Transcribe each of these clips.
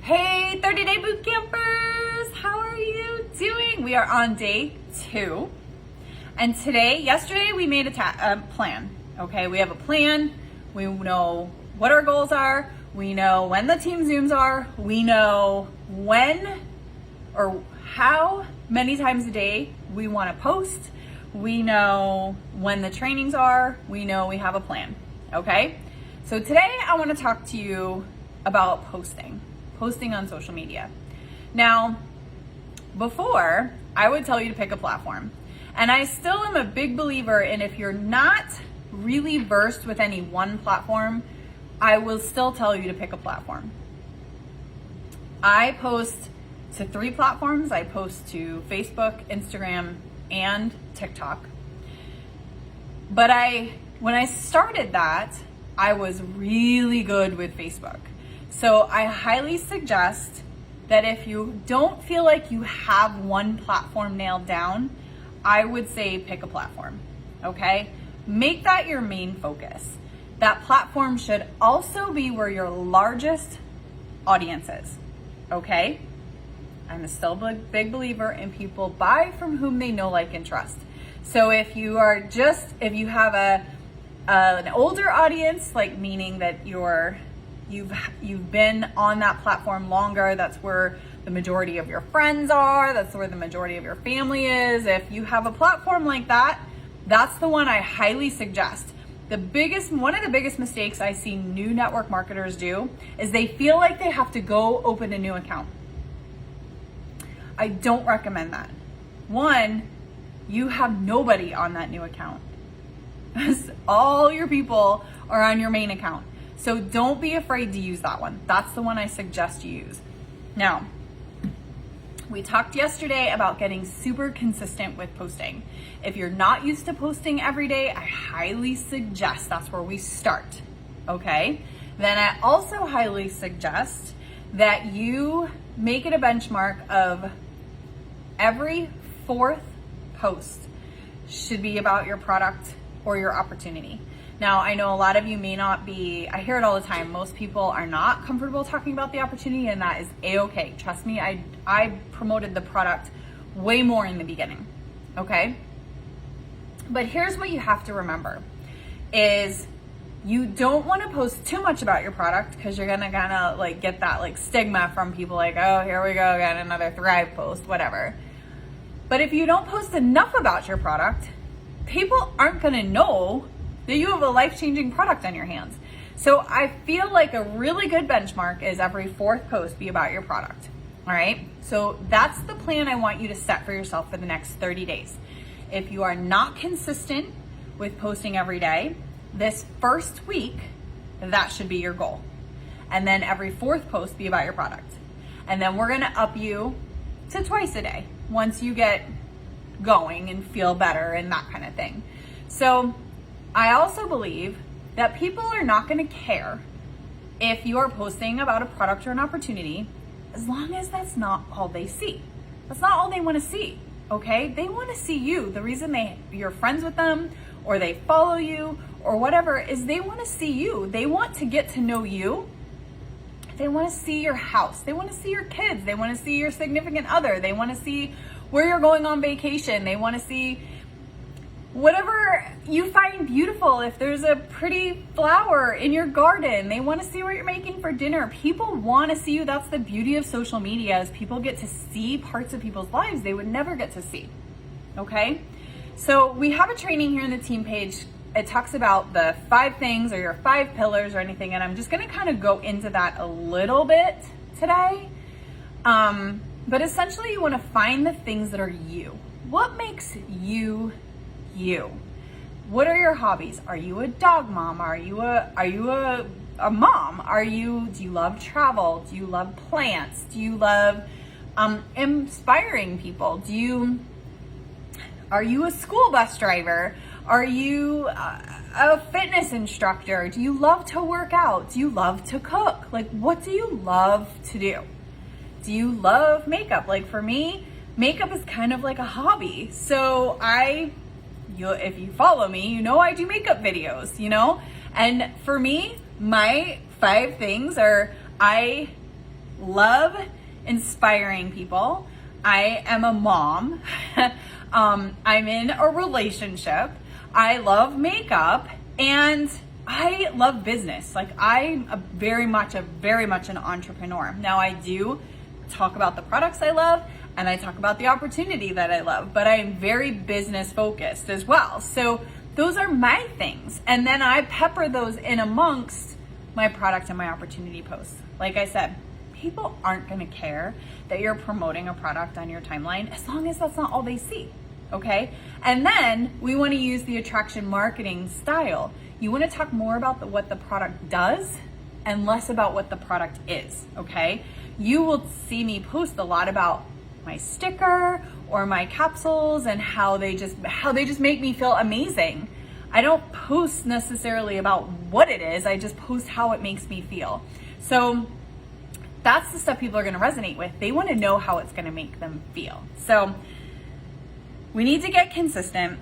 Hey, 30-day boot campers, how are you doing? We are on day 2. And yesterday we made a plan, okay? We have a plan. We know what our goals are. We know when the team Zooms are. We know when or how many times a day we want to post. We know when the trainings are. We know we have a plan, okay? So today I want to talk to you about posting on social media. Now, before, I would tell you to pick a platform. And I still am a big believer in if you're not really versed with any one platform, I will still tell you to pick a platform. I post to 3 platforms. I post to Facebook, Instagram, and TikTok. But when I started that, I was really good with Facebook. So I highly suggest that if you don't feel like you have one platform nailed down, I would say pick a platform, okay? Make that your main focus. That platform should also be where your largest audience is, okay? I'm still a big believer in people buy from whom they know, like, and trust. So if you have an older audience, like meaning that you've been on that platform longer, that's where the majority of your friends are, that's where the majority of your family is. If you have a platform like that, that's the one I highly suggest. One of the biggest mistakes I see new network marketers do is they feel like they have to go open a new account. I don't recommend that. One, you have nobody on that new account. All your people are on your main account. So don't be afraid to use that one. That's the one I suggest you use. Now, we talked yesterday about getting super consistent with posting. If you're not used to posting every day, I highly suggest that's where we start, okay? Then I also highly suggest that you make it a benchmark of every 4th post should be about your product or your opportunity. Now, I know a lot of you may not be, I hear it all the time, most people are not comfortable talking about the opportunity, and that is A-okay. Trust me, I promoted the product way more in the beginning, okay? But here's what you have to remember, is you don't want to post too much about your product because you're gonna kind of like get that like stigma from people like, oh, here we go, got another Thrive post, whatever. But if you don't post enough about your product, people aren't gonna know that you have a life-changing product on your hands. So I feel like a really good benchmark is every 4th post be about your product, all right? So that's the plan I want you to set for yourself for the next 30 days. If you are not consistent with posting every day, this first week, that should be your goal. And then every 4th post be about your product. And then we're gonna up you to twice a day once you get going and feel better and that kind of thing. So I also believe that people are not going to care if you are posting about a product or an opportunity as long as that's not all they see. That's not all they want to see, okay? They want to see you. The reason you're friends with them or they follow you or whatever is they want to see you. They want to get to know you. They want to see your house. They want to see your kids. They want to see your significant other. They want to see where you're going on vacation. They want to see whatever you find beautiful. If there's a pretty flower in your garden, they want to see what you're making for dinner. People want to see you. That's the beauty of social media, is people get to see parts of people's lives they would never get to see, okay? So we have a training here in the team page. It talks about the 5 things or your 5 pillars or anything, and I'm just going to kind of go into that a little bit today. But essentially you want to find the things that are you. What makes you you? What are your hobbies? Are you a dog mom? Are you a mom? Do you love travel? Do you love plants? Do you love inspiring people? Are you a school bus driver? Are you a fitness instructor? Do you love to work out? Do you love to cook? Like, what do you love to do? Do you love makeup? Like for me, makeup is kind of like a hobby. So if you follow me, you know I do makeup videos, And for me, my 5 things are I love inspiring people. I am a mom. I'm in a relationship. I love makeup, and I love business. Like, I'm very much an entrepreneur. Now, I do talk about the products I love, and I talk about the opportunity that I love, but I am very business focused as well. So those are my things. And then I pepper those in amongst my product and my opportunity posts. Like I said, people aren't gonna care that you're promoting a product on your timeline as long as that's not all they see, okay? And then we wanna use the attraction marketing style. You wanna talk more about what the product does and less about what the product is, okay? You will see me post a lot about my sticker or my capsules and how they just make me feel amazing. I don't post necessarily about what it is, I just post how it makes me feel. So that's the stuff people are gonna resonate with. They wanna know how it's gonna make them feel. So we need to get consistent.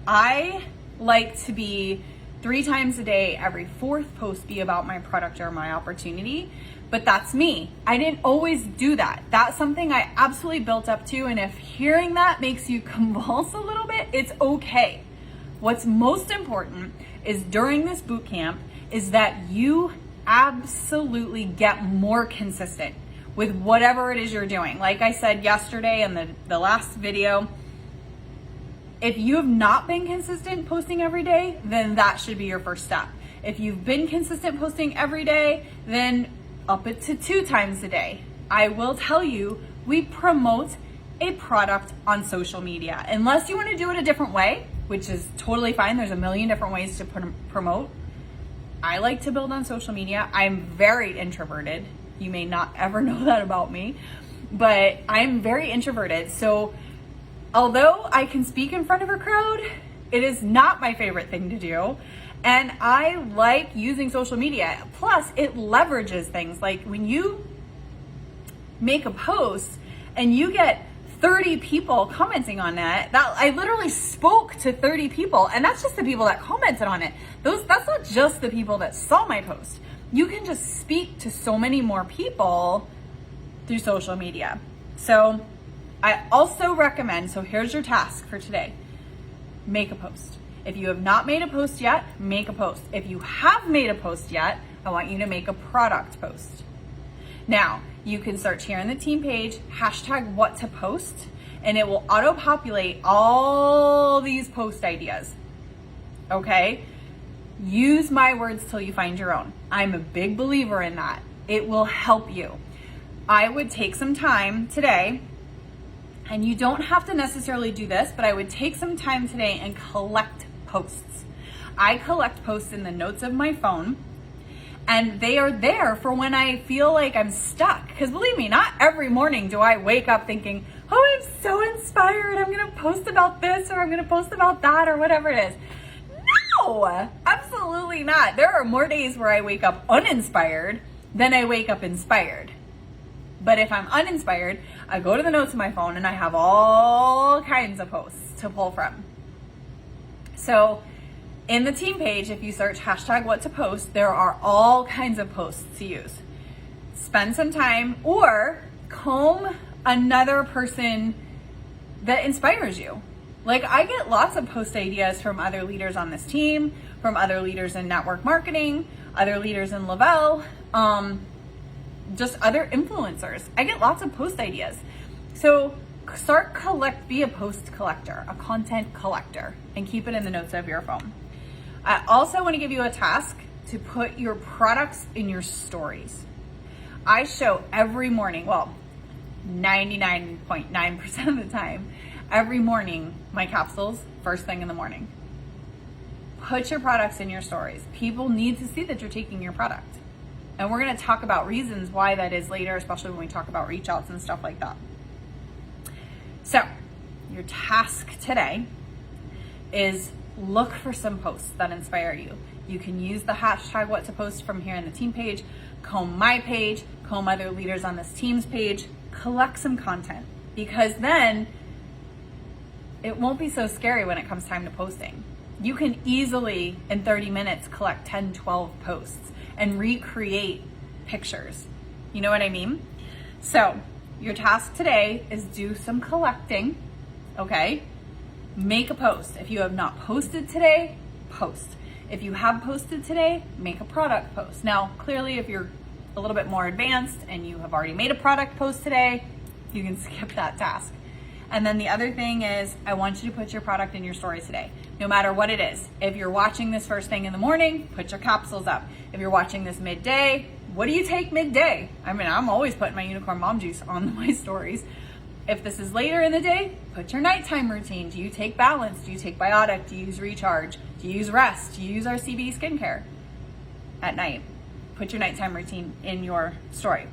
I like to be 3 times a day, every 4th post be about my product or my opportunity, but that's me. I didn't always do that. That's something I absolutely built up to, and if hearing that makes you convulse a little bit, it's okay. What's most important is during this boot camp is that you absolutely get more consistent with whatever it is you're doing. Like I said yesterday in the last video, if you have not been consistent posting every day, then that should be your first step. If you've been consistent posting every day, then up it to 2 times a day. I will tell you, we promote a product on social media. Unless you want to do it a different way, which is totally fine. There's a million different ways to promote. I like to build on social media. I'm very introverted. You may not ever know that about me, but I'm very introverted. So although I can speak in front of a crowd, it is not my favorite thing to do. And I like using social media. Plus, it leverages things. Like when you make a post and you get 30 people commenting on that I literally spoke to 30 people, and that's just the people that commented on it. That's not just the people that saw my post. You can just speak to so many more people through social media. So I also recommend, so here's your task for today. Make a post. If you have not made a post yet, make a post. If you have made a post yet, I want you to make a product post. Now, you can search here in the team page, #what to post, and it will auto-populate all these post ideas, okay? Use my words till you find your own. I'm a big believer in that. It will help you. I would take some time today, and you don't have to necessarily do this, but I would take some time today and collect posts. I collect posts in the notes of my phone, and they are there for when I feel like I'm stuck. Because believe me, not every morning do I wake up thinking, oh, I'm so inspired, I'm gonna post about this, or I'm gonna post about that, or whatever it is. No, absolutely not. There are more days where I wake up uninspired than I wake up inspired. But if I'm uninspired, I go to the notes of my phone and I have all kinds of posts to pull from. So in the team page, if you search #what to post, there are all kinds of posts to use. Spend some time or comb another person that inspires you. Like, I get lots of post ideas from other leaders on this team, from other leaders in network marketing, other leaders in Lavelle, just other influencers. I get lots of post ideas. So be a post collector, a content collector, and keep it in the notes of your phone. I also want to give you a task to put your products in your stories. I show every morning, well, 99.9% of the time, every morning, my capsules, first thing in the morning. Put your products in your stories. People need to see that you're taking your product. And we're going to talk about reasons why that is later, especially when we talk about reach outs and stuff like that. So your task today is look for some posts that inspire you. You can use the #what to post from here in the team page, comb my page, comb other leaders on this team's page, collect some content, because then it won't be so scary when it comes time to posting. You can easily, in 30 minutes, collect 10, 12 posts and recreate pictures. You know what I mean? So your task today is do some collecting, okay? Make a post. If you have not posted today, post. If you have posted today, make a product post. Now, clearly, if you're a little bit more advanced and you have already made a product post today, you can skip that task. And then the other thing is, I want you to put your product in your story today, no matter what it is. If you're watching this first thing in the morning, put your capsules up. If you're watching this midday, what do you take midday? I mean, I'm always putting my unicorn mom juice on my stories. If this is later in the day, put your nighttime routine. Do you take balance? Do you take biotic? Do you use recharge? Do you use rest? Do you use our CBD skincare at night? Put your nighttime routine in your story.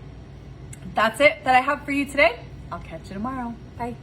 That's it that I have for you today. I'll catch you tomorrow. Bye.